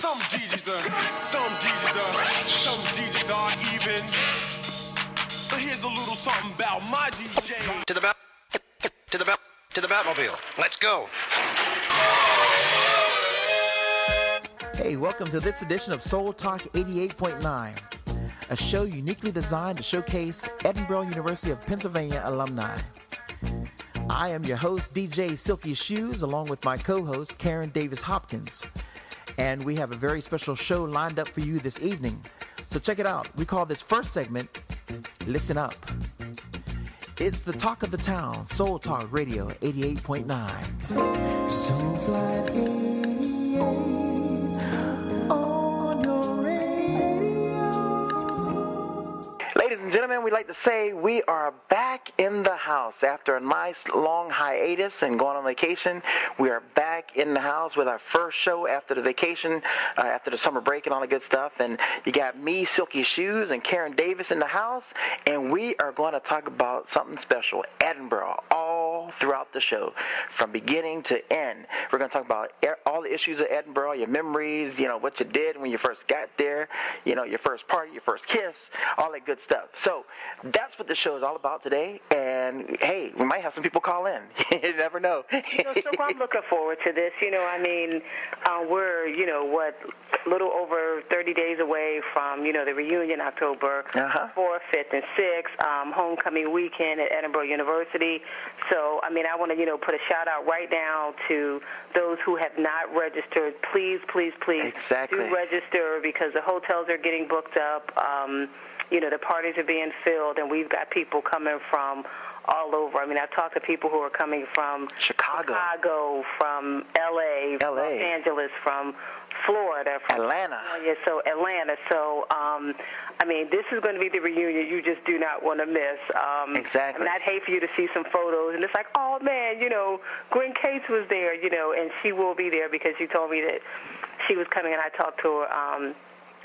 Some DJs are even. But here's a little something about my DJ. To the Batmobile. Let's go. Hey, welcome to this edition of Soultalk 88.9, a show uniquely designed to showcase Edinburgh University of Pennsylvania alumni. I am your host, DJ Silky Shoes, along with my co-host, Karen Davis Hopkins. And we have a very special show lined up for you this evening. So check it out. We call this first segment, Listen Up. It's the talk of the town, Soul Talk Radio 88.9. Soul Flight 88 on your radio. Ladies and gentlemen, we'd like to say we are back in the house. After a nice long hiatus and going on vacation, we are back in the house with our first show after the vacation, after the summer break and all the good stuff. And you got me, Silky Shoes, and Karen Davis in the house, and we are going to talk about something special, Edinburgh, all throughout the show, from beginning to end. We're going to talk about all the issues of Edinburgh, your memories, what you did when you first got there, your first party, your first kiss, all that good stuff. So that's what the show is all about today. And hey, we might have some people call in. You never know. So I'm looking forward to this. We're a little over 30 days away from the reunion, October 4th, 5th, and 6th, homecoming weekend at Edinburgh University. So I want to put a shout out right now to those who have not registered. Please Exactly. do register, because the hotels are getting booked up. The parties are being filled, and we've got people coming from all over. I've talked to people who are coming from Chicago, from L.A., Los Angeles, from Florida, from Atlanta. Atlanta. So, this is going to be the reunion you just do not want to miss. Exactly. I'd hate for you to see some photos, and it's like, oh, man, Gwen Cates was there, and she will be there because she told me that she was coming, and I talked to her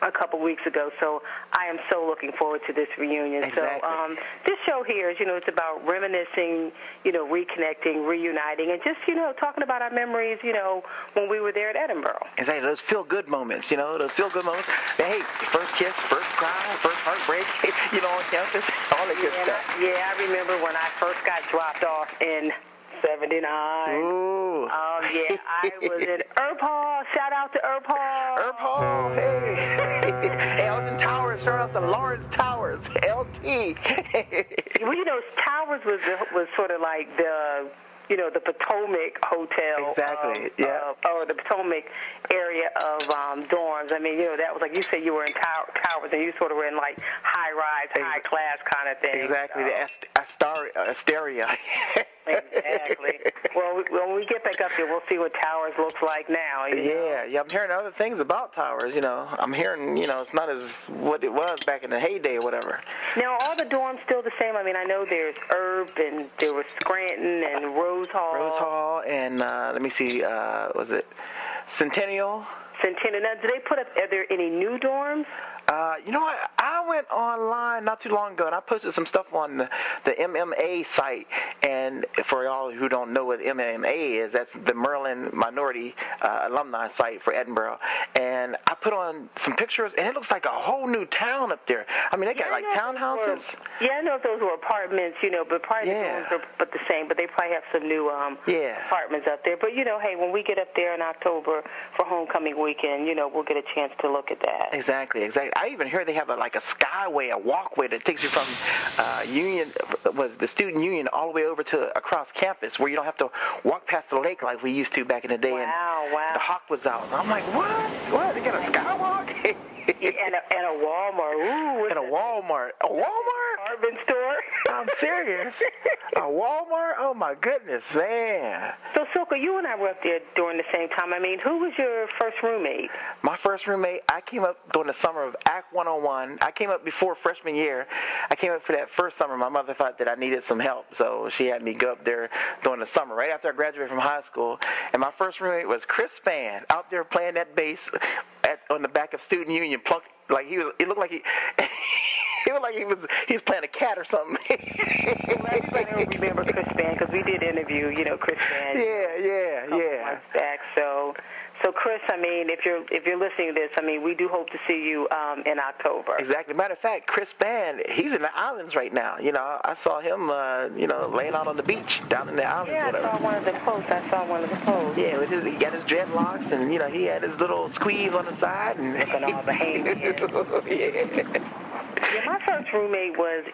a couple weeks ago, so I am so looking forward to this reunion. Exactly. So this show here is, it's about reminiscing, reconnecting, reuniting, and just, talking about our memories, when we were there at Edinburgh. Exactly, those feel-good moments, those feel-good moments. Hey, first kiss, first cry, first heartbreak, on campus, all that good stuff. Yeah, I remember when I first got dropped off in 79. Ooh. Yeah, I was in Earp Hall. Shout out to Earp Hall. Earp Hall, hey. Elgin Towers, shout out to Lawrence Towers, LT. Well, Towers was sort of like the Potomac Hotel. Exactly, yeah. Or the Potomac area of dorms. That was like, you said you were in Towers, and you sort of were in like high-rise, high-class kind of thing. Exactly, the Asteria. Exactly. Well, when we get back up there, we'll see what Towers looks like now. Yeah, I'm hearing other things about Towers, I'm hearing, it's not as what it was back in the heyday or whatever. Now, are the dorms still the same? I know there's Herb, and there was Scranton, and Rose Hall. And let me see, was it Centennial? Now, do they put up, are there any new dorms? I went online not too long ago, and I posted some stuff on the MMA site. And for y'all who don't know what MMA is, that's the Merlin Minority Alumni site for Edinburgh. And I put on some pictures, and it looks like a whole new town up there. They got like townhouses. I know if those were apartments, but probably the dorms are but the same. But they probably have some new apartments up there. But, hey, when we get up there in October for homecoming weekend, we'll get a chance to look at that. Exactly. I even hear they have a skyway, a walkway that takes you from the student union all the way over to across campus, where you don't have to walk past the lake like we used to back in the day. Wow. The Hawk was out. And I'm like, what? They got a skywalk? And a Walmart. Ooh, and a Walmart. A Walmart? Department store. I'm serious. A Walmart? Oh, my goodness, man. So, Silka, you and I were up there during the same time. Who was your first roommate? My first roommate, I came up during the summer of Act 101. I came up before freshman year. I came up for that first summer. My mother thought that I needed some help, so she had me go up there during the summer, right after I graduated from high school. And my first roommate was Chris Spann, out there playing that bass on the back of Student Union, plucked like he was. It looked like he. He looked like he was playing a cat or something. Well, everybody will remember Chris Spann, because we did interview, Chris Spann. Yeah. Months back. So So, Chris, I mean, if you're listening to this, I mean, we do hope to see you in October. Exactly. Matter of fact, Chris Band, he's in the islands right now. You know, I saw him, laying out on the beach down in the islands. Yeah, whatever. I saw one of the posts. Yeah, he got his dreadlocks, and he had his little squeeze on the side, and looking all Bahamian. Yeah, my first roommate was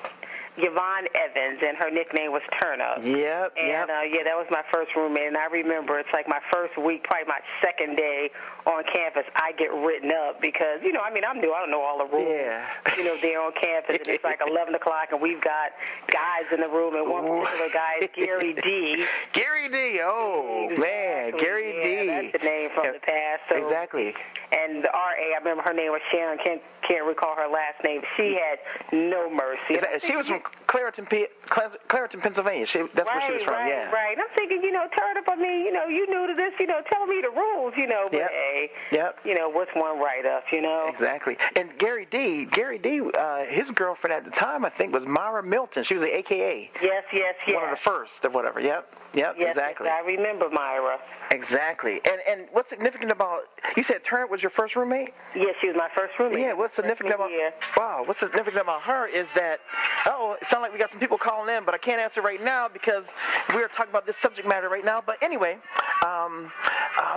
Yvonne Evans, and her nickname was Turnip. Yep. That was my first roommate, and I remember it's like my first week, probably my second day on campus, I get written up because, I'm new. I don't know all the rules. Yeah. They're on campus, and it's like 11 o'clock, and we've got guys in the room, and one particular guy is Gary D. Gary D. Oh, exactly. Man, Gary D. That's the name from the past. So, exactly. And the RA, I remember her name was Sharon. Can't recall her last name. She had no mercy. She was from Clareton, Pennsylvania. That's where she was from. Yeah. Right. And I'm thinking, Turnip. I mean, you new to this. Tell me the rules. But hey, what's one write-up? Exactly. And Gary D. His girlfriend at the time, I think, was Myra Milton. She was the AKA. Yes. One of the first or whatever. Yep. Yes, Exactly. Yes, I remember Myra. Exactly. And what's significant about? You said Turnip was your first roommate? Yes, she was my first roommate. Yeah. What's significant about? Wow. What's significant about her is that. It sounds like we got some people calling in, but I can't answer right now because we're talking about this subject matter right now. But anyway, I'm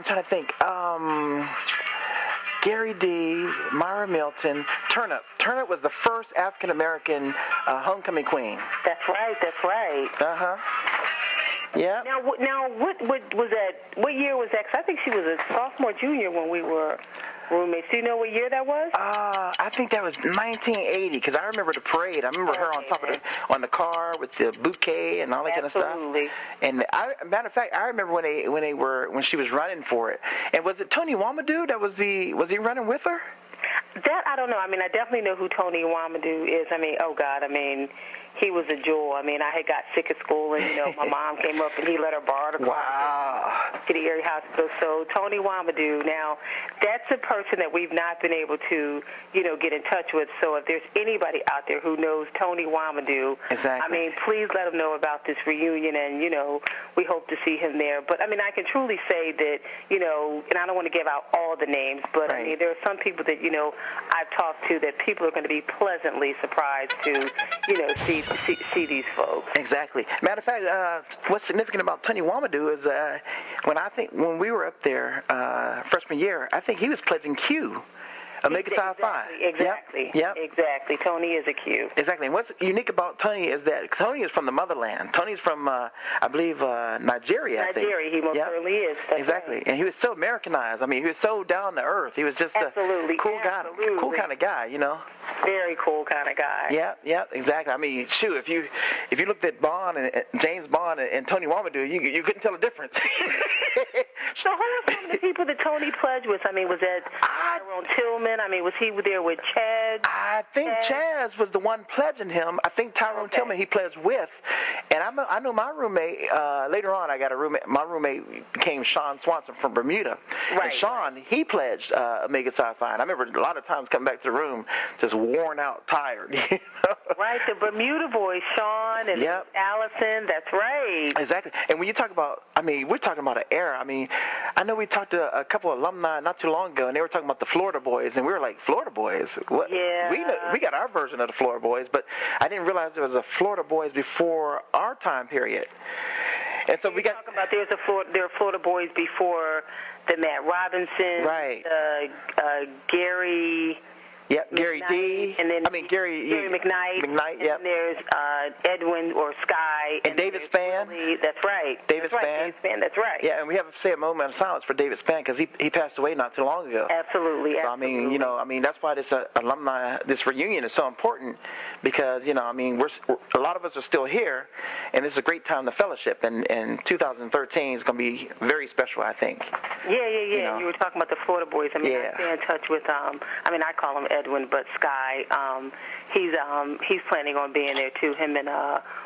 trying to think. Gary D., Myra Milton, Turnip. Turnip was the first African-American homecoming queen. That's right. Uh-huh. Yeah. Now, what was that? What year was that? 'Cause I think she was a sophomore, junior when we were roommates. Do you know what year that was? I think that was 1980 because I remember the parade. I remember her on the car with the bouquet and all that kind of stuff. Absolutely. And matter of fact, I remember when she was running for it. And was it Tony Wamadou that was he running with her? That I don't know. I mean, I definitely know who Tony Wamadou is. I mean, oh God, I mean, he was a jewel. I mean, I had got sick at school, and my mom came up and he let her borrow the car to the area hospital. So Tony Wamadou. Now, that's a person that we've not been able to, get in touch with. So if there's anybody out there who knows Tony Wamadou, exactly. I mean, please let him know about this reunion, and we hope to see him there. But I mean, I can truly say that, and I don't want to give out all the names, but right. I mean, there are some people that I've talked to that people are going to be pleasantly surprised to, see these folks. Exactly. Matter of fact, what's significant about Tony Wamadou is when we were up there freshman year, I think he was pledging Q. Omega Psi Phi. Exactly. Yep. Exactly. Tony is a Q. Exactly. And what's unique about Tony is that Tony is from the motherland. Tony's from, I believe, Nigeria. I think. He most certainly is. That's exactly. Right. And he was so Americanized. I mean, he was so down to earth. He was just a cool guy, cool kind of guy, Very cool kind of guy. Yeah, exactly. I mean, shoot, if you looked at Bond and James Bond and Tony Wamadou, you couldn't tell the difference. So who were some of the people that Tony pledged with? I mean, was that Tyrone Tillman? I mean, was he there with Chad? I think Chaz was the one pledging him. I think Tyrone Tillman he pledged with. And I know my roommate, later on I got a roommate. My roommate became Sean Swanson from Bermuda. Right. And Sean, he pledged Omega Psi Phi. And I remember a lot of times coming back to the room just worn out, tired. Right, the Bermuda boys, Sean and Allison, that's right. Exactly. And when you talk about, we're talking about an era. I mean, I know we talked to a couple of alumni not too long ago, and they were talking about the Florida boys, and we were like, Florida boys? What? Yeah. We got our version of the Florida boys, but I didn't realize there was a Florida boys before our time period. And so we got talking about there are Florida boys before the Matt Robinson, right? Gary. Yep, Gary D. And then Gary McKnight. Yep. And there's Edwin or Sky. And David Spann. That's right. David Spann. That's right. Yeah, and we have to say a moment of silence for David Spann because he passed away not too long ago. Absolutely. So absolutely. that's why this this reunion is so important because we're a lot of us are still here, and it's a great time to fellowship. And 2013 is going to be very special, I think. Yeah. You were talking about the Florida boys. I stay in touch with. I call him Edwin, but Sky, he's planning on being there too. Him and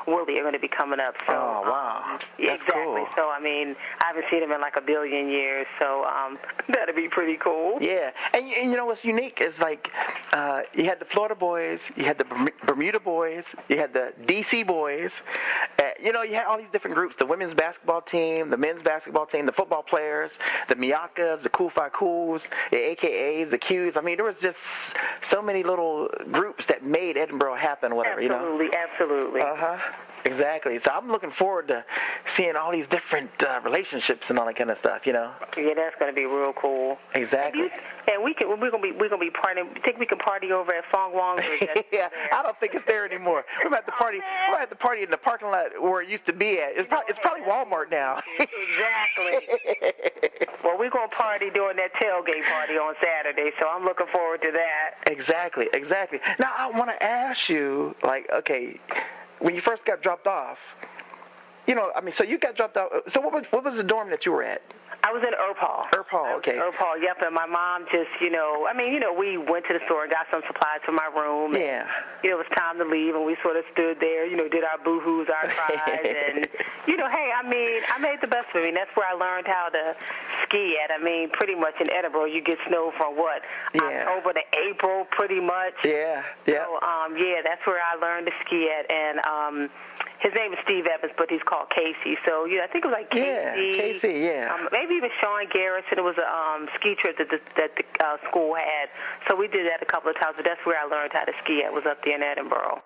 Willie are going to be coming up. So, oh wow! That's exactly. cool. So, I mean, I haven't seen him in like a billion years, so that'd be pretty cool. Yeah, and you know what's unique is like you had the Florida boys, you had the Bermuda boys, you had the DC boys. You know, you had all these different groups: the women's basketball team, the men's basketball team, the football players, the Miakas, the Cool Fi Cools, the AKAs, the Qs. I mean, there was just so many little groups that made Edinboro happen. Whatever, absolutely, you know. Absolutely. Exactly. So I'm looking forward to seeing all these different relationships and all that kind of stuff. You know. Yeah, that's going to be real cool. Exactly. And we're gonna be partying. You think we can party over at Fong Wong? Yeah, I don't think it's there anymore. We're at the party. We're at the party in the parking lot where it used to be at. It's probably Walmart now. Exactly. Well, we're gonna party during that tailgate party on Saturday, so I'm looking forward to that. Exactly. Now I want to ask you, like, okay, when you first got dropped off, you know, I mean, so you got dropped off. So what was the dorm that you were at? I was in Earp Hall. Okay. Earp Hall, yep. And my mom just, we went to the store and got some supplies for my room. Yeah. And, it was time to leave, and we sort of stood there, did our boo-hoos, our cries. And, hey, I made the best of it. And that's where I learned how to ski at. I mean, pretty much in Edinboro, you get snow from what? Yeah. October to April, pretty much. Yeah. So, that's where I learned to ski at. And, his name is Steve Evans, but he's called Casey. So, I think it was like Casey. Yeah, Casey, yeah. Maybe even Sean Garrison. It was a ski trip that the school had. So we did that a couple of times, but that's where I learned how to ski at, was up there in Edinboro.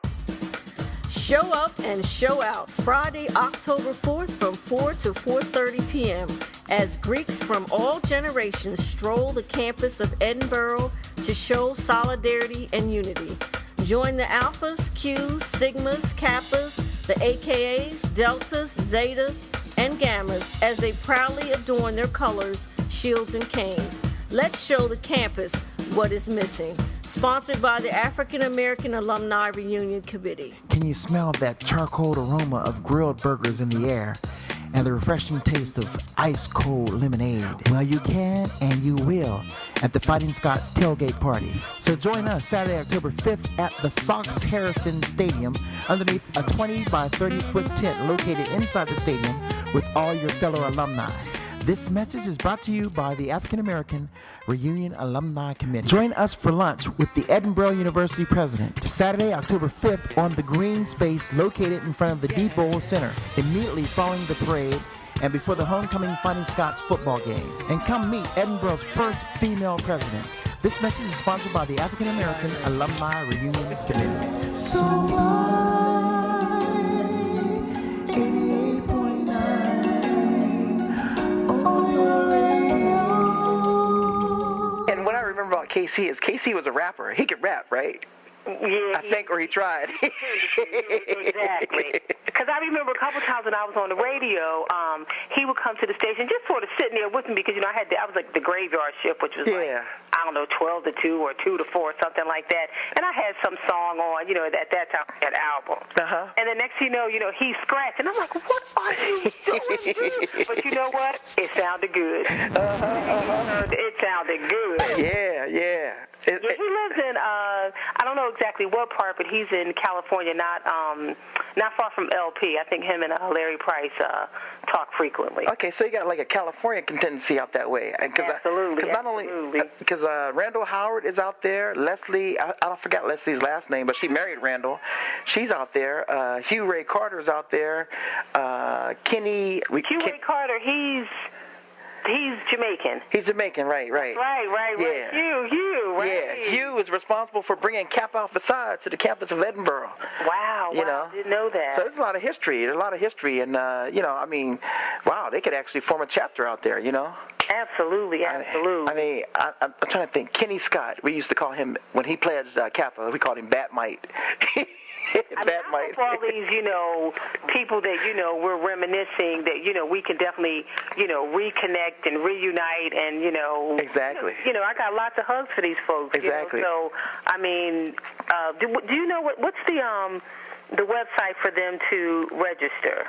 Show up and show out Friday, October 4th from 4 to 4:30 p.m. as Greeks from all generations stroll the campus of Edinboro to show solidarity and unity. Join the Alphas, Qs, Sigmas, Kappas, the AKAs, Deltas, Zetas, and Gammas as they proudly adorn their colors, shields, and canes. Let's show the campus what is missing. Sponsored by the African American Alumni Reunion Committee. Can you smell that charcoal aroma of grilled burgers in the air and the refreshing taste of ice-cold lemonade? Well, you can and you will at the Fighting Scots tailgate party. So join us Saturday, October 5th at the Sox Harrison Stadium underneath a 20 by 30-foot tent located inside the stadium with all your fellow alumni. This message is brought to you by the African American Reunion Alumni Committee. Join us for lunch with the Edinboro University president Saturday, October 5th on the green space located in front of the Depot Center, immediately following the parade and before the homecoming Fighting Scots football game. And come meet Edinboro's first female president. This message is sponsored by the African American Alumni Reunion Committee. And what I remember about KC is KC was a rapper. He could rap, right? Yeah, I think, or he tried. Exactly. Because I remember a couple times when I was on the radio, he would come to the station just sort of sitting there with me because, I was like the graveyard shift, which was like, I don't know, 12 to 2 or 2 to 4, something like that. And I had some song on, at that time, I had albums. And the next thing you know, he scratched. And I'm like, what are you doing? But you know what? It sounded good. It sounded good. Yeah. He lives in, I don't know exactly what part, but he's in California, not far from LP. I think him and Larry Price talk frequently. Okay, so you got like a California contingency out that way. Absolutely. Not only because Randall Howard is out there, Leslie, I don't forget Leslie's last name, but she married Randall. She's out there. Hugh Ray Carter's out there. Kenny. Hugh Ray Carter, he's Jamaican. He's Jamaican, right. Right. Yeah. Hugh, right. Yeah, Hugh is responsible for bringing Kappa Alpha Psi to the campus of Edinboro. Wow, I didn't know that. So there's a lot of history. And, wow, they could actually form a chapter out there, Absolutely. I'm trying to think. Kenny Scott, we used to call him, when he played Kappa, we called him Batmite. I hope all these, people that, we're reminiscing that, we can definitely, reconnect and reunite and, Exactly. I got lots of hugs for these folks. Exactly. So, do you know what's the website for them to register?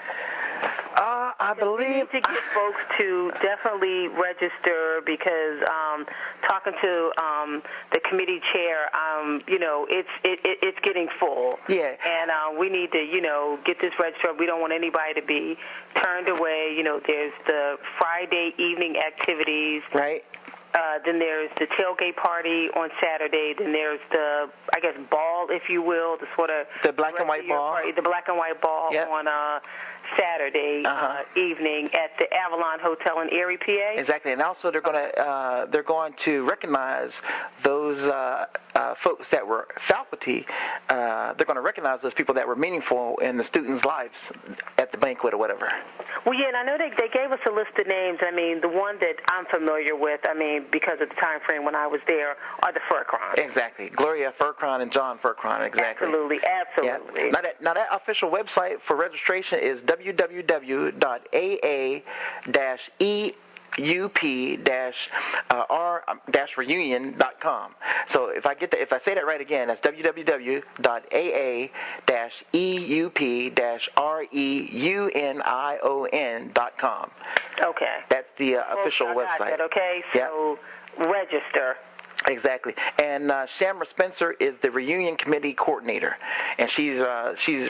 I believe we need to get folks to definitely register because talking to the committee chair, it's getting full. Yeah. And we need to, get this registered. We don't want anybody to be turned away. There's the Friday evening activities. Right. Then there's the tailgate party on Saturday. Then there's the, ball, if you will, the black and white ball. Party, the black and white ball on Saturday evening at the Avalon Hotel in Erie, PA. Exactly, and also they're going to recognize those folks that were faculty. They're going to recognize those people that were meaningful in the students' lives at the banquet or whatever. Well, yeah, and I know they gave us a list of names. I mean, the one that I'm familiar with, because of the time frame when I was there, are the Furcron. Exactly, Gloria Furcron and John Furcron. Exactly. Absolutely. Yeah. Now that official website for registration is www.aa-eup-r-reunion.com. So if I say that right again, that's www.aa-eup-reunion.com. Okay. That's the official website. That, okay, so register. Exactly, and Shamra Spencer is the reunion committee coordinator, and she's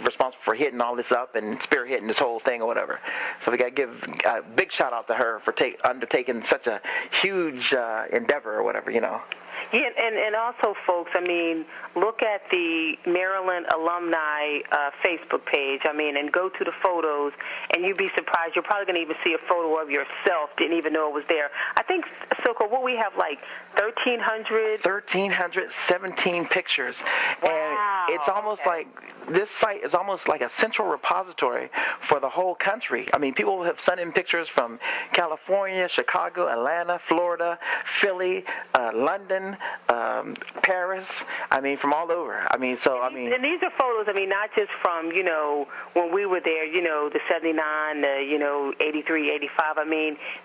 responsible for hitting all this up and spearheading this whole thing or whatever. So we got to give a big shout out to her for undertaking such a huge endeavor or whatever, Yeah, and also, folks, look at the Maryland Alumni Facebook page, and go to the photos, and you'd be surprised. You're probably going to even see a photo of yourself, didn't even know it was there. I think, Soko, what we have, 1,317 pictures. Wow. And it's almost like this site is almost like a central repository for the whole country. People have sent in pictures from California, Chicago, Atlanta, Florida, Philly, London, Paris, from all over. And these are photos, not just from, when we were there, the 79, the, 83, 85.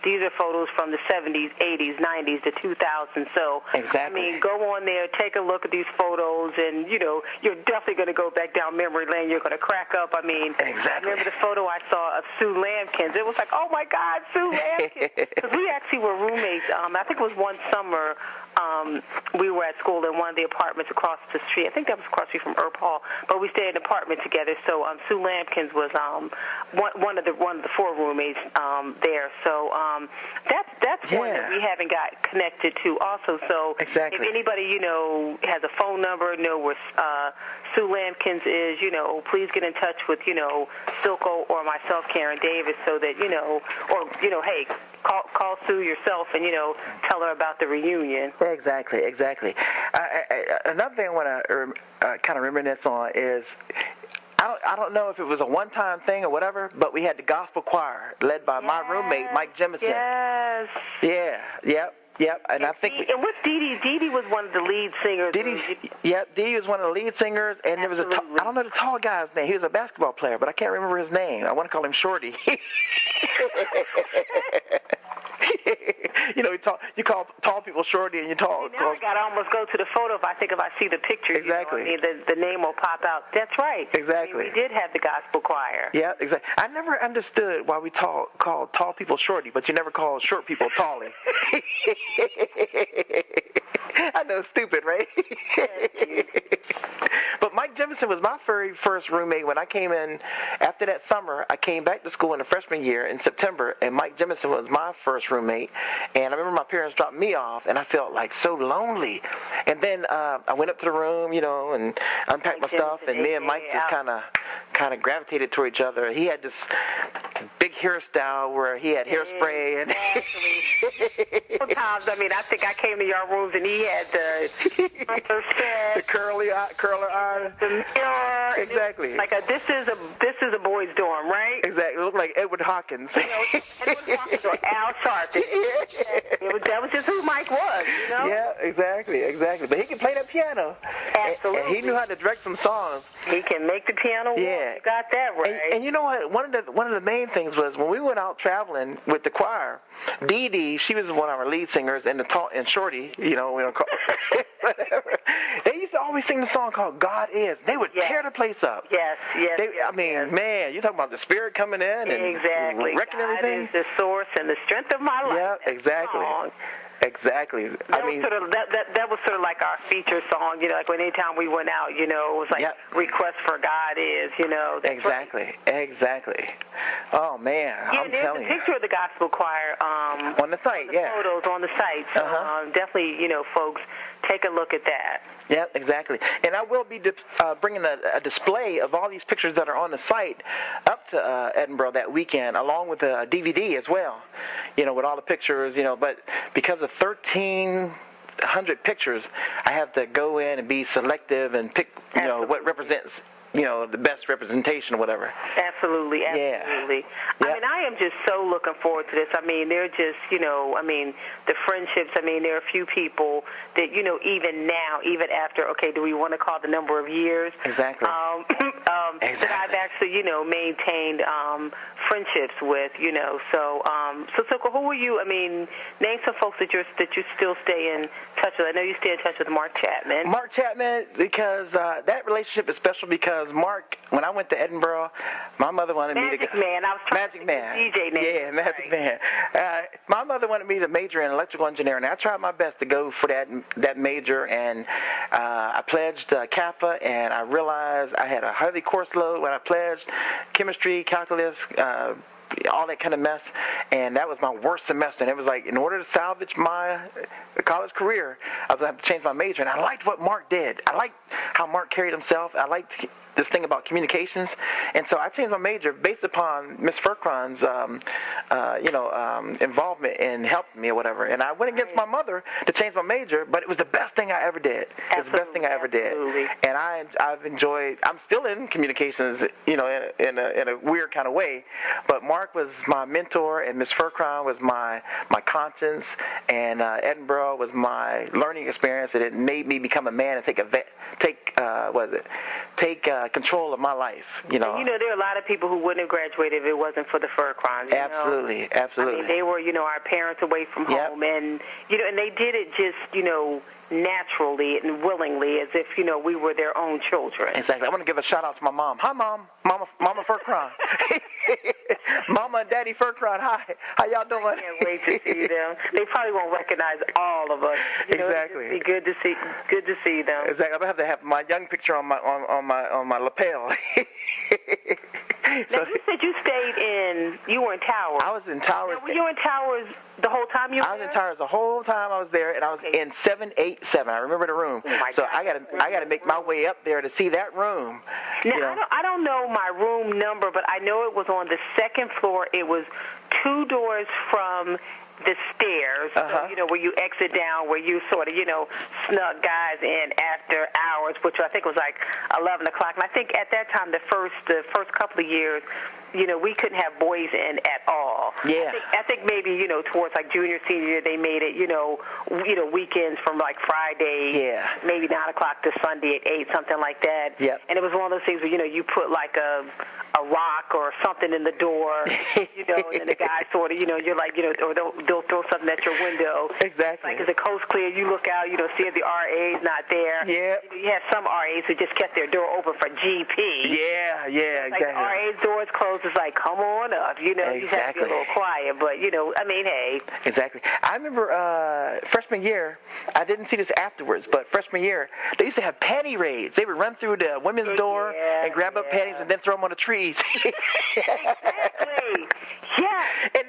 These are photos from the 70s, 80s, 90s, the 2000s. So, exactly. Go on there, take a look at these photos, and, you're definitely going to go back down memory lane. You're going to crack up. Exactly. I remember the photo I saw of Sue Lampkins. It was like, oh, my God, Sue Lampkins. Because we actually were roommates. I think it was one summer we were at school in one of the apartments across the street. I think that was across the street from Earp Hall. But we stayed in an apartment together. So Sue Lampkins was one of the four roommates there. So that's one that we haven't got connected to also. So exactly. If anybody, has a phone number, know where Sue Lampkins is, please get in touch with, Silko or myself, Karen Davis, so that, hey, call Sue yourself and, tell her about the reunion. Exactly. Another thing I want to kind of reminisce on is, I don't know if it was a one-time thing or whatever, but we had the gospel choir led by my roommate, Mike Jemison. Yes. Yeah, yep. And I think... And what's Dee Dee? Dee Dee was one of the lead singers. Dee Dee was one of the lead singers, and there was I don't know the tall guy's name. He was a basketball player, but I can't remember his name. I want to call him Shorty. You call tall people Shorty, and you talk. Now I gotta almost go to the photo if I see the picture. Exactly. The name will pop out. That's right. Exactly. We did have the gospel choir. Yeah, exactly. I never understood why we called tall people Shorty, but you never call short people Tally. I know, stupid, right? But Mike Jemison was my very first roommate when I came in. After that summer, I came back to school in the freshman year in September, and Mike Jemison was my first roommate. And I remember my parents dropped me off, and I felt like so lonely. And then I went up to the room, and unpacked my stuff, and me and Mike just kind of gravitated toward each other. He had this big hairstyle where he had hairspray and. Sometimes, I think I came to your rooms and he had the curler iron, the mirror. Exactly. This is a boys' dorm, right? Exactly. It looked like Edward Hawkins. Edward Hawkins or Al Sharpton. That was just who Mike was, Yeah, exactly. But he can play that piano. Absolutely. And He knew how to direct some songs. He can make the piano walk. Yeah. You got that right. And you know what? One of the main things was when we went out traveling with the choir, Dee Dee, she was one of our lead singers, and Shorty, we don't call whatever. They used to always sing the song called "God Is." They would tear the place up. Yes. Man, you're talking about the Spirit coming in and wrecking everything. God is the source and the strength of my life. Yeah, exactly. Song. Exactly. That was sort of like our feature song, like when anytime we went out, it was like Request for God Is, Exactly. Oh, man. I'm telling you. There's a picture of the gospel choir on the site, photos on the site. So definitely, folks, take a look at that. Yeah, exactly. And I will be bringing a display of all these pictures that are on the site up to Edinburgh that weekend, along with a DVD as well, with all the pictures, but because of 1,300 pictures, I have to go in and be selective and pick, what represents, the best representation or whatever. Absolutely. Yeah. I mean, I am just so looking forward to this. I mean, they're just, the friendships. I mean, there are a few people that, even now, even after, do we want to call the number of years? Exactly. That I've actually, maintained friendships with, So who were you? I mean, name some folks that you still stay in touch with. I know you stay in touch with Mark Chapman. Mark Chapman, because that relationship is special because Mark, when I went to Edinburgh, my mother wanted me to go. Man. I was trying to DJ name. Yeah, Magic Man. My mother wanted me to major in electrical engineering. I tried my best to go for that major, and I pledged Kappa, and I realized I had a heavy course load when I pledged chemistry, calculus, all that kind of mess, and that was my worst semester. And it was like, in order to salvage my college career, I was going to have to change my major. And I liked what Mark did. I liked how Mark carried himself. I liked this thing about communications. And so I changed my major based upon Miss Furcron's, involvement in helping me or whatever. And I went against my mother to change my major, but it was the best thing I ever did. It was the best thing I ever did. And I've enjoyed, I'm still in communications, in a weird kind of way, but Mark was my mentor, and Miss Furcron was my conscience, and Edinburgh was my learning experience, and it made me become a man and take control of my life. And, there are a lot of people who wouldn't have graduated if it wasn't for the Furcrons. Absolutely. I mean, they were, our parents away from home, and and they did it just, naturally and willingly, as if we were their own children. Exactly. I want to give a shout out to my mom. Hi, Mom. Mama Furcron. Mama and Daddy Furcron. Hi. How y'all doing? I can't wait to see them. They probably won't recognize all of us. Exactly. It'd be good to see them. Exactly. I'm gonna have to have my young picture on my lapel. Now, you said you were in Towers. I was in Towers. Now, were you in Towers the whole time you were there? I was in Towers the whole time I was there, and I was in 787. I remember the room. Oh my so God, I gotta make my way up there to see that room. Now, I don't know my room number, but I know it was on the second floor. It was 2 doors from the stairs, so, where you exit down, where you sort of, snuck guys in after hours, which I think was like 11 o'clock. And I think at that time, the first couple of years, we couldn't have boys in at all. Yeah. I think maybe, towards like junior, senior year, they made it, weekends from like Friday, maybe 9 o'clock to Sunday at 8, something like that. Yep. And it was one of those things where, you put like a rock or something in the door, and then the guy sort of, you're like, or they'll throw something at your window. Exactly. Like, is the coast clear? You look out, see if the RA's not there. Yeah. You have some RAs who just kept their door open for GP. Yeah, like exactly. the RA's door is closed. It's like, come on up. You have to be a little quiet, but, hey. Exactly. I remember freshman year, I didn't see this afterwards, but freshman year, they used to have panty raids. They would run through the women's door and grab up panties and then throw them on the trees. Exactly. Yeah. And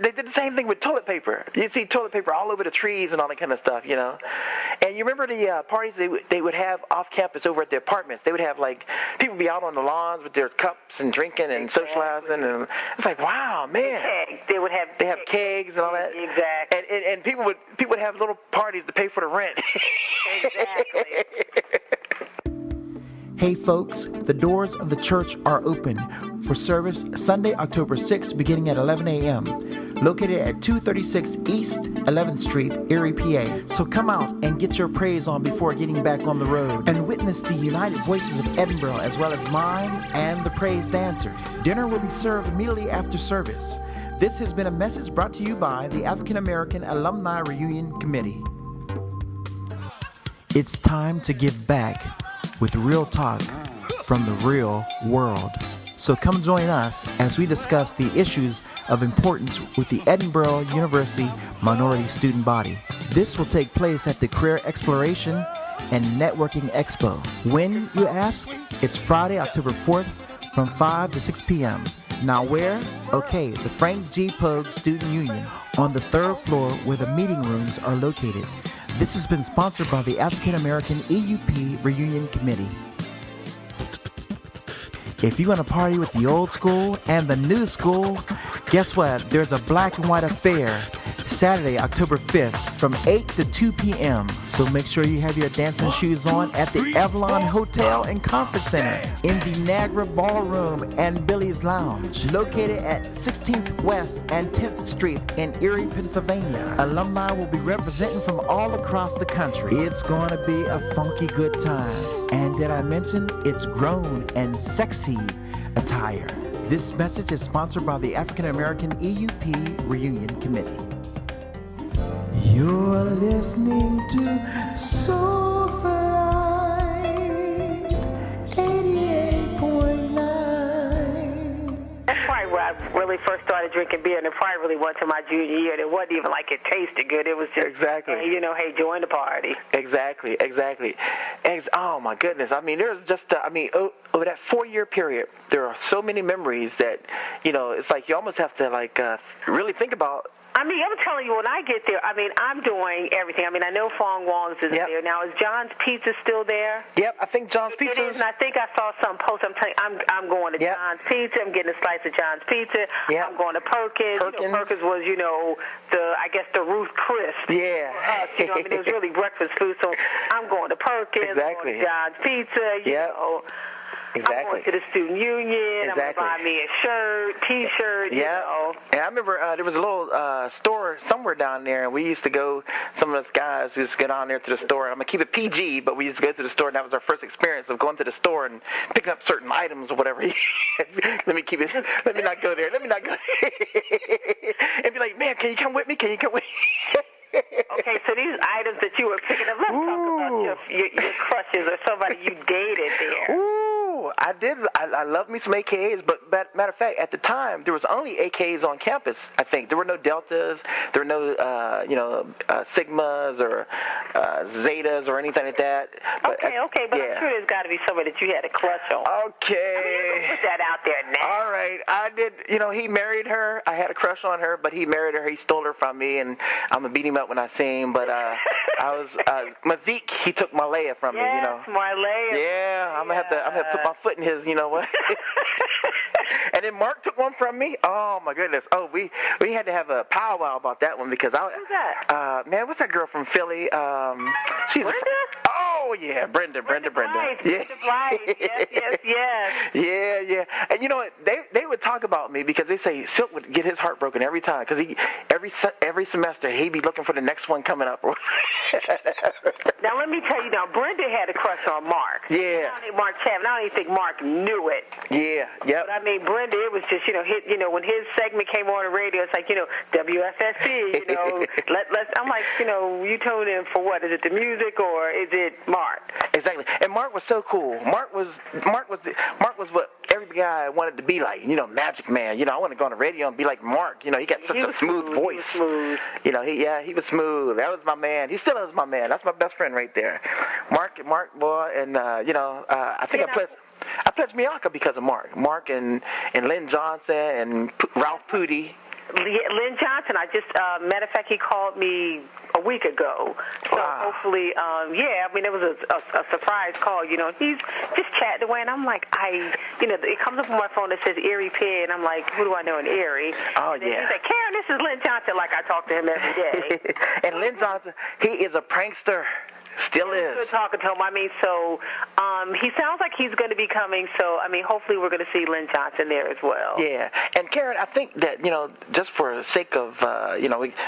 they did the same thing with toilet paper. You'd see toilet paper all over the trees and all that kind of stuff, And you remember the parties they would have off campus over at the apartments. They would have, like, people be out on the lawns with their cups and drinking and socializing. And it's like, wow, man. They have kegs and all that. Exactly. And people would have little parties to pay for the rent. Exactly. Hey folks, the doors of the church are open for service Sunday, October 6th, beginning at 11 a.m. located at 236 East 11th Street, Erie, PA. So come out and get your praise on before getting back on the road and witness the united voices of Edinboro as well as mine and the praise dancers. Dinner will be served immediately after service. This has been a message brought to you by the African American Alumni Reunion Committee. It's time to give back with real talk from the real world. So come join us as we discuss the issues of importance with the Edinboro University Minority Student Body. This will take place at the Career Exploration and Networking Expo. When, you ask? It's Friday, October 4th from 5 to 6 p.m. Now where? Okay, the Frank G. Pogue Student Union on the third floor where the meeting rooms are located. This has been sponsored by the African American EUP Reunion Committee. If you want to party with the old school and the new school, guess what? There's a black and white affair Saturday, October 5th from 8 to 2 p.m. So make sure you have your dancing shoes on at the Avalon Hotel and Conference Center in the Niagara Ballroom and Billy's Lounge, located at 16th West and 10th Street in Erie, Pennsylvania. Alumni will be representing from all across the country. It's going to be a funky good time. And did I mention it's grown and sexy attire? This message is sponsored by the African American EUP Reunion Committee. You're listening to Soultalk 88.9. That's probably where I really first started drinking beer, and it probably really went to my junior year. And it wasn't even like it tasted good. It was just, exactly. Hey, hey, join the party. Exactly. Oh, my goodness. I mean, there's just, over that 4-year period, there are so many memories that, it's like you almost have to, really think about. I'm telling you, when I get there, I'm doing everything. I know Fong Wong's is there. Now, is John's Pizza still there? Yep, I think John's Pizza is. And I think I saw some post. I'm telling you, I'm going to John's Pizza. I'm getting a slice of John's Pizza. Yep. I'm going to Perkins. Perkins was, the Ruth Chris. Yeah. For us, it was really breakfast food. So I'm going to Perkins. Exactly. I'm going to John's Pizza. Exactly. I'm going to the student union. Exactly. I'm going to buy me a shirt, T-shirt. Yeah. And I remember there was a little store somewhere down there, and we used to go. Some of us guys used to go down there to the store. I'm gonna keep it PG, but we used to go to the store, and that was our first experience of going to the store and picking up certain items or whatever. Let me keep it. Let me not go there. And be like, man, can you come with me? Can you come with me? Okay, so these items that you were picking up, let's talk about your crushes or somebody you dated there. Ooh, I did. I love me some AKAs, but matter of fact, at the time, there was only AKAs on campus, I think. There were no Deltas, there were no, Sigmas or Zetas or anything like that. But okay, but I'm sure there's got to be somebody that you had a crush on. Okay. Put that out there now. All right, I did. He married her. I had a crush on her, but he married her. He stole her from me, and I'm going to beat him up when I see him. But I was, Mazik, he took Malaya from me, Malaya. Yeah, I'm going to have to put my foot in his, And then Mark took one from me. Oh, my goodness. Oh, we had to have a powwow about that one because Who's that? Man, what's that girl from Philly? She's Brenda? Oh, yeah, Brenda. Blythe. Yeah. Brenda Blythe. Yes. Yeah. And you know what? They would talk about me because they say Silk would get his heart broken every time because every semester he'd be looking for the next one coming up. Now, let me tell you now, Brenda had a crush on Mark. Yeah. I don't think Mark Chapman. I don't even think Mark knew it. Yeah, yep. But Brenda, it was just, when his segment came on the radio, it's like, WFSC, I'm like, you tune in for what? Is it the music or is it Mark? Exactly. And Mark was so cool. Mark was what every guy wanted to be like, Magic Man. I want to go on the radio and be like Mark. He got such a smooth voice. He was smooth. He was smooth. That was my man. He still is my man. That's my best friend right there. Mark boy, and I think I pledged Miyaka because of Mark. Mark and Lynn Johnson and Ralph Pooty. Lynn Johnson, matter of fact, he called me a week ago. So hopefully, it was a surprise call, he's just chatting away, and I'm like, it comes up on my phone that says Erie PA, and I'm like, who do I know in Erie? Oh, and yeah. He's like, Karen, this is Lynn Johnson, like I talk to him every day. And Lynn Johnson, he is a prankster. Still is. Good talking to him. He sounds like he's going to be coming, so, hopefully we're going to see Lynn Johnson there as well. Yeah. And Karen, I think that, just for the sake of,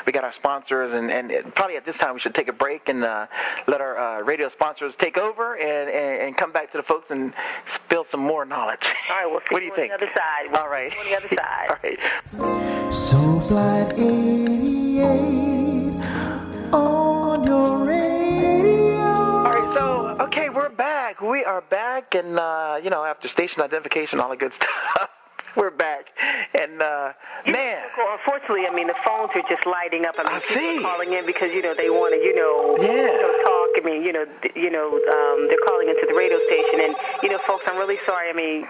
we got our sponsors, and probably at this time we should take a break and let our radio sponsors take over and come back to the folks and spill some more knowledge. All right, we'll see what do you think? On the other side. All right. On the other side. All right. So Flight 88 on your radio. All right, so, okay, we're back. We are back, and, after station identification, all the good stuff. We're back, and man. Unfortunately, I mean, the phones are just lighting up. I mean, people are calling in because they want to, talk. I mean, they're calling into the radio station, and folks, I'm really sorry. I mean,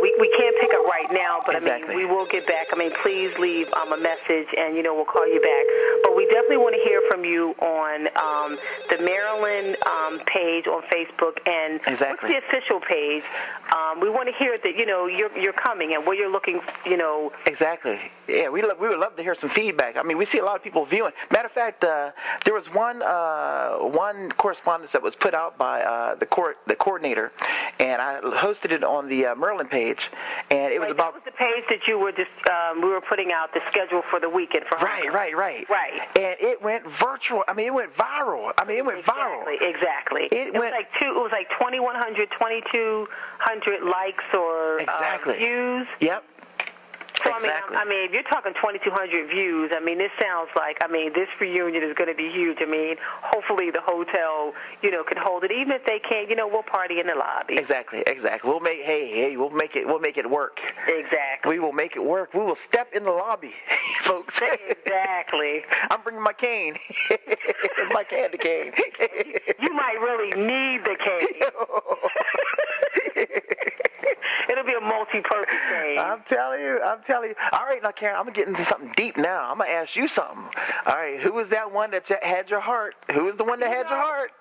we can't pick up right now, but exactly. I mean, we will get back. I mean, please leave a message, and we'll call you back. But we definitely want to hear from you on the Maryland page on Facebook, and what's the official page? We want to hear that you're coming and what you're looking. Exactly. Yeah, we would love to hear some feedback. I mean, we see a lot of people viewing. Matter of fact, there was one correspondence that was put out by the coordinator, and I hosted it on the Maryland page, and it was about. That was the page that you were just we were putting out the schedule for the weekend for. Right. And it went virtual. I mean, it went viral. Viral. Exactly. It was like 2,100, 2,200 likes or views. Yep. So, exactly. I mean, if you're talking 2,200 views, I mean, this sounds like, this reunion is going to be huge. I mean, hopefully the hotel, can hold it. Even if they can't, we'll party in the lobby. Exactly. We'll make, we'll make it work. Exactly. We will make it work. We will step in the lobby, folks. Exactly. I'm bringing my cane. My candy cane. You might really need the cane. It'll be a multi-purpose cane. I'm telling you. All right, now, Karen, I'm going to get into something deep now. I'm going to ask you something. All right, who was that one that had your heart? Who was the one that had your heart?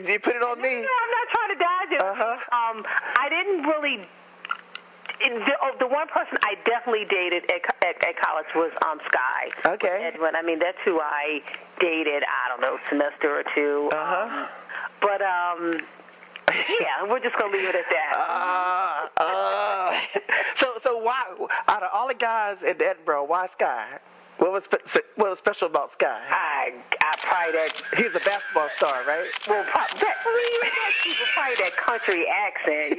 You put it on me. No, I'm not trying to dodge it. I didn't really... The one person I definitely dated at college was Sky. Okay. Edwin. I mean, that's who I dated, I don't know, semester or two. But, yeah, we're just going to leave it at that. So why, out of all the guys at Edinburgh, why Sky? What was special about Sky? I probably that. He's a basketball star, right? Well, probably that country accent,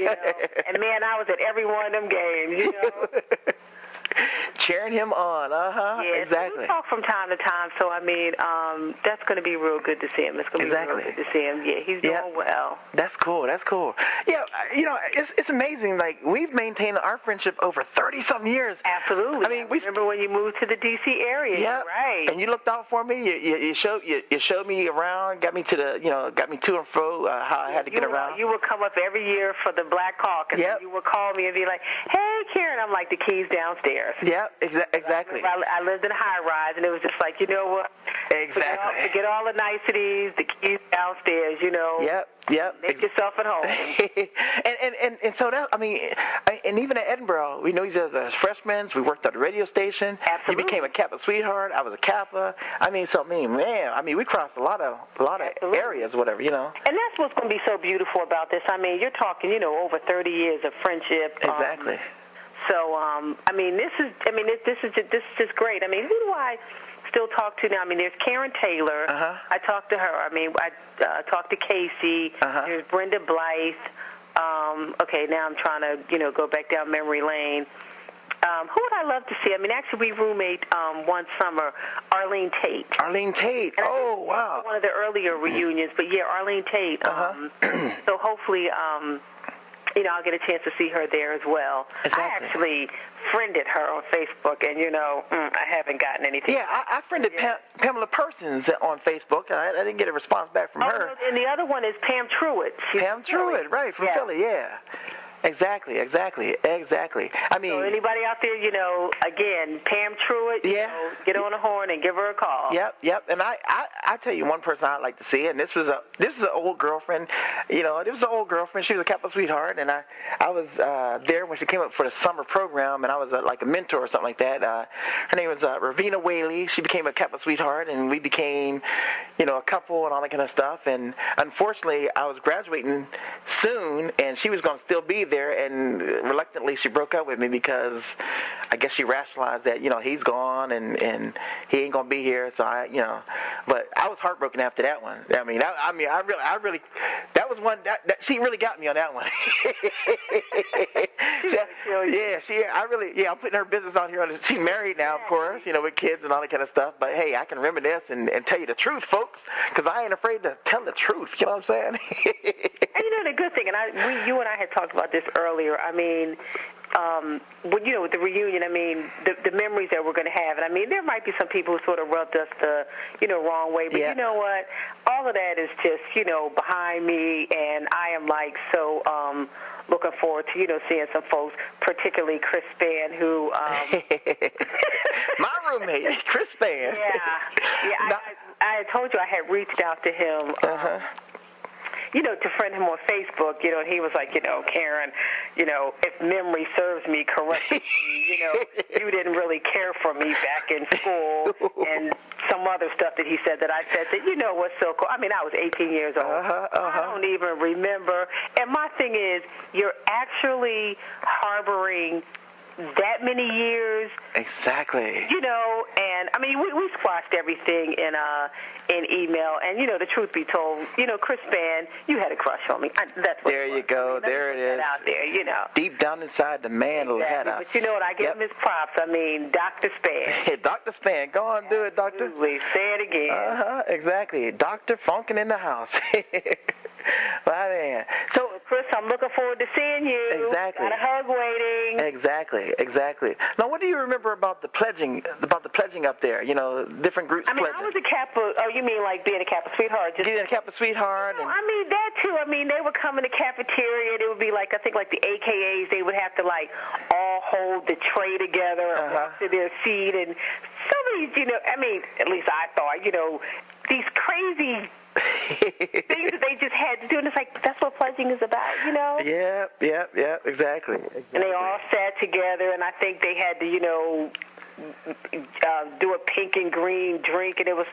And man, I was at every one of them games, Cheering him on, Yeah, exactly. So we talk from time to time, so I mean, that's going to be real good to see him. It's going to be real good to see him. Yeah, he's doing well. That's cool. Yeah, it's amazing. Like, we've maintained our friendship over 30-something years. Absolutely. I mean, remember when you moved to the D.C. area? Yeah, right. And you looked out for me. You showed me around, got me to and fro how I had to get around. You would come up every year for the Black Caucus. Yep. And you would call me and be like, "Hey, Karen," I'm like, "The key's downstairs." Yeah, exactly. I lived in a high rise, and it was just like, you know what? Exactly. Forget all the niceties. The keys downstairs. Yep. Make yourself at home. and so that, and even at Edinburgh, we know each other as freshmen. We worked at the radio station. Absolutely. You became a Kappa sweetheart. I was a Kappa. We crossed a lot of areas, whatever, And that's what's going to be so beautiful about this. I mean, you're talking, over 30 years of friendship. Exactly. So, this is just great. I mean, who do I still talk to now? I mean, there's Karen Taylor. I talked to her. I mean, I talked to Casey. There's Brenda Blythe. Okay, now I'm trying to, go back down memory lane. Who would I love to see? I mean, actually, we roommate one summer, Arlene Tate. Oh, wow. One of the earlier reunions, but yeah, Arlene Tate. So hopefully, I'll get a chance to see her there as well. Exactly. I actually friended her on Facebook, and, I haven't gotten anything. Yeah, I friended Pamela Persons on Facebook, and I didn't get a response back from her. No, and the other one is Pam Truitt. Pam Truitt, right, from Philly, yeah. Exactly. I mean, so anybody out there, again, Pam Truitt, get on the horn and give her a call. Yep. And I tell you one person I'd like to see, and this is an old girlfriend. It was an old girlfriend. She was a Kappa sweetheart, and I was there when she came up for the summer program, and I was like a mentor or something like that. Her name was Ravina Whaley. She became a Kappa sweetheart, and we became, a couple and all that kind of stuff. And unfortunately, I was graduating soon, and she was going to still be there. there, and reluctantly she broke up with me because I guess she rationalized that, he's gone and he ain't gonna be here. So but I was heartbroken after that one. I really, that was one that she really got me on that one. I'm putting her business out here. She's married now, of course, with kids and all that kind of stuff. But hey, I can reminisce and tell you the truth, folks, because I ain't afraid to tell the truth. You know what I'm saying? And the good thing, and you and I had talked about this earlier. I mean, with the reunion, I mean, the memories that we're going to have, and I mean, there might be some people who sort of rubbed us the, wrong way, but you know what? All of that is just, behind me, and I am so looking forward to, seeing some folks, particularly Chris Spann, who my roommate, Chris Spann. Yeah. I told you I had reached out to him. To friend him on Facebook, and he was like, Karen, if memory serves me correctly, you didn't really care for me back in school, and some other stuff that he said that I said that, was so cool. I mean, I was 18 years old. I don't even remember. And my thing is, you're actually harboring that many years. Exactly. And I mean, we squashed everything in email. And the truth be told, Chris Spann, you had a crush on me. That's what. There you go. There it is. Out there, deep down inside, the man had a. But you know what? I give him his props. I mean, Dr. Spann. Dr. Spann, go on, do it, Doctor. Absolutely. Say it again. Exactly. Dr. Funkin' in the house. My man. So, Chris, I'm looking forward to seeing you. Exactly. Got a hug waiting. Exactly. Now, what do you remember about the pledging up there? Different groups pledging. I was a Kappa. Oh, you mean like being a Kappa sweetheart? Being a Kappa sweetheart. I mean, that too. I mean, they would come in the cafeteria. It would be I think the AKAs, they would have to all hold the tray together and walk to their seat. And some of these, I mean, at least I thought, these crazy things that they just had to do, and it's that's what pledging is about, Yeah, exactly. And they all sat together, and I think they had to, do a pink and green drink, and it was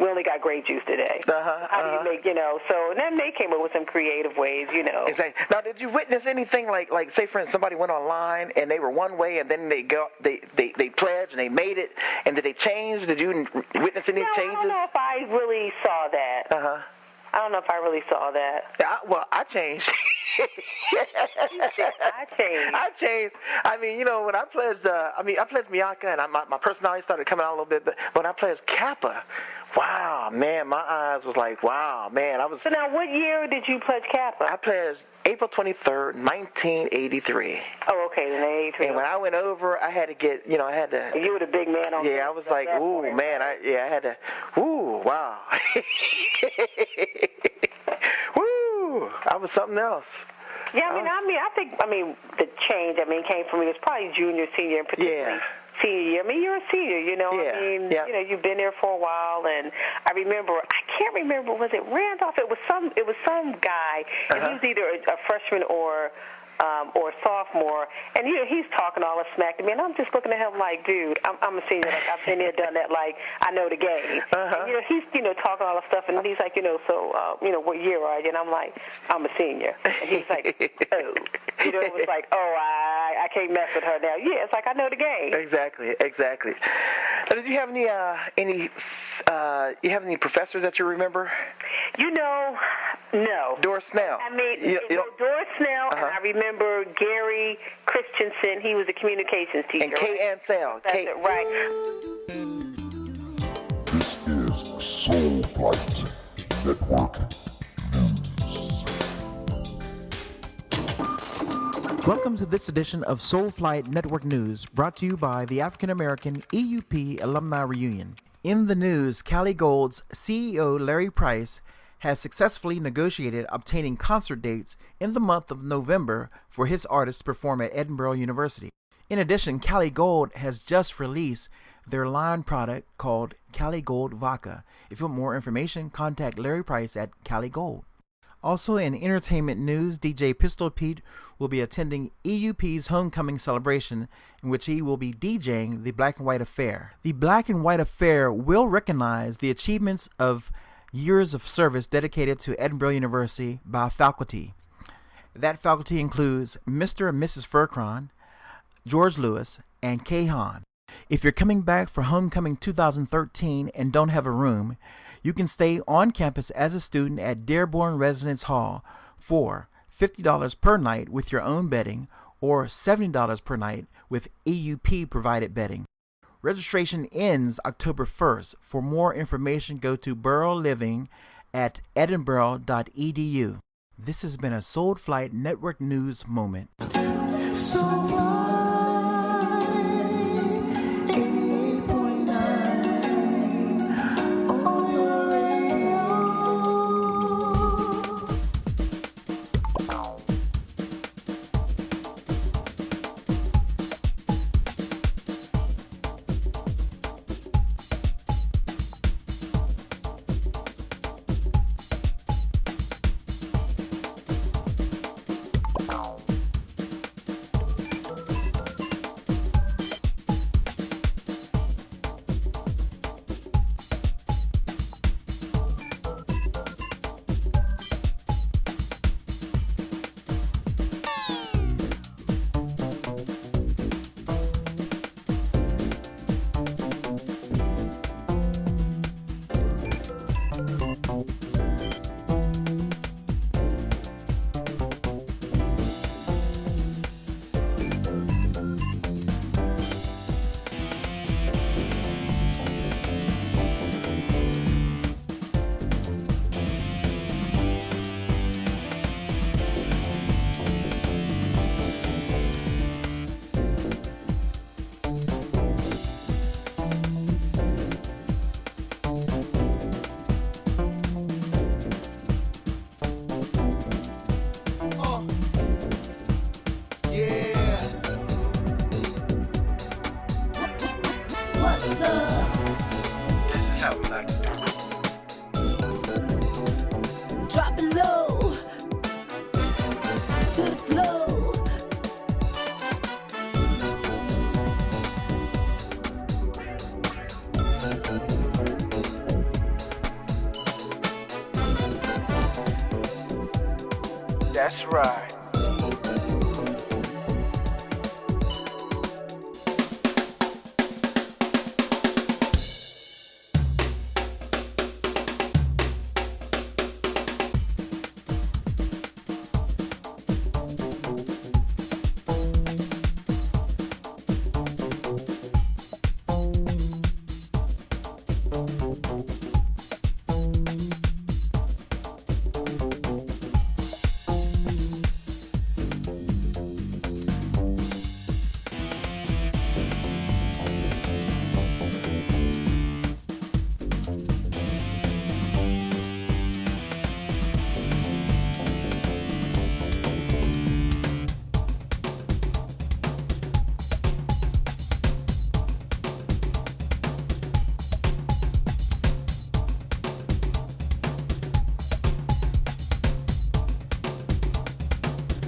we only got grape juice today. How do you make, so, and then they came up with some creative ways, Exactly. Now, did you witness anything like say, for instance, somebody went online, and they were one way, and then they pledged, and they made it, and did they change? Did you witness any changes? I don't know if I really saw that. I don't know if I really saw that. I changed. I changed. I mean, when I pledged, I pledged Miyaka, and my personality started coming out a little bit, but when I pledged Kappa, wow, man, my eyes was wow, man, I was. So now, what year did you pledge Kappa? I pledged April 23rd, 1983. Oh, okay, then 83. And when I went over, I had to get, I had to. You were the big man on. Yeah, I was like, ooh, point, man, I had to. Ooh, wow. Woo! I was something else. Yeah, I think the change, came from me. It was probably junior, senior, and particularly senior year. I mean, you're a senior, you've been there for a while, and I can't remember, was it Randolph? It was some guy, and he was either a freshman or sophomore, and he's talking all the smack to me, and I'm just looking at him like, dude, I'm a senior, I've been there, done that, I know the game. And, he's talking all the stuff, and he's like, so what year are you? And I'm like, I'm a senior, and he's like, oh, it was like, oh, I can't mess with her now. Yeah, it's I know the game. Exactly. Now, did you have any professors that you remember? No. Doris Snell. Doris Snell, and I remember Gary Christensen. He was a communications teacher. And Kay Ansell. Right. This is Soultalk Network News. Welcome to this edition of Soulflight Network News, brought to you by the African American EUP Alumni Reunion. In the news, Cali Gold's CEO Larry Price has successfully negotiated obtaining concert dates in the month of November for his artists to perform at Edinburgh University. In addition, Cali Gold has just released their line product called Cali Gold Vodka. If you want more information, contact Larry Price at Cali Gold. Also in entertainment news, DJ Pistol Pete will be attending EUP's homecoming celebration, in which he will be DJing the Black and White Affair. The Black and White Affair will recognize the achievements of years of service dedicated to Edinburgh University by faculty. That faculty includes Mr. and Mrs. Furcron, George Lewis, and Kay Hahn. If you're coming back for Homecoming 2013 and don't have a room, you can stay on campus as a student at Dearborn Residence Hall for $50 per night with your own bedding or $70 per night with EUP provided bedding. Registration ends October 1st. For more information, go to Borough Living at edinburgh.edu. This has been a Soul Flight Network News moment. This is how we like to do it. Drop it low to the flow. That's right.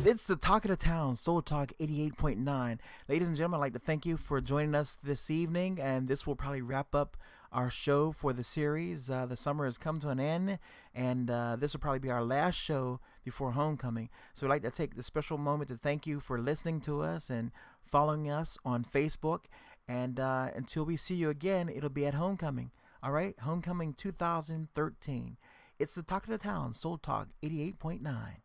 It's the Talk of the Town, Soul Talk 88.9. Ladies and gentlemen, I'd like to thank you for joining us this evening, and this will probably wrap up our show for the series. The summer has come to an end, and this will probably be our last show before homecoming. So I'd like to take this special moment to thank you for listening to us and following us on Facebook. And until we see you again, it'll be at homecoming. All right? Homecoming 2013. It's the Talk of the Town, Soul Talk 88.9.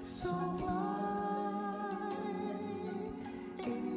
So fly in